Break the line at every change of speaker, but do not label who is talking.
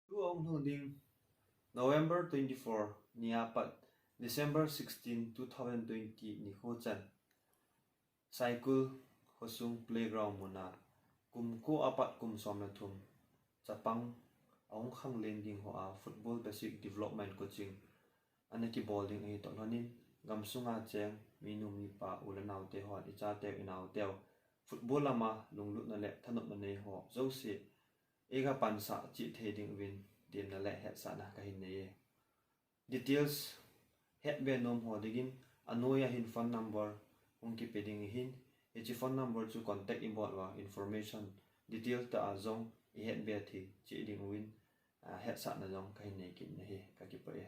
Tu ông hương ding November 24 niapat December 16 2020 ni Khochan Saikul Khosung playground muna kum ko apat kum somnathum chapang ong khang lending ho a football basic development coaching anaki bowling ei to lonin gamsunga cheng minum ni pa ulanau te ho i chate inau teo football ama lunglut na le thanup na nei ho zo se ega pansa chi thei ding win din na le het sa na ka hin nei details het be nom ho digin anoya hin phone number ongki peding hin echi phone number chu contact involve wa information detail ta azong i het be thi chi ding win het sa na jong ka hin nei kin nei ka ki pa e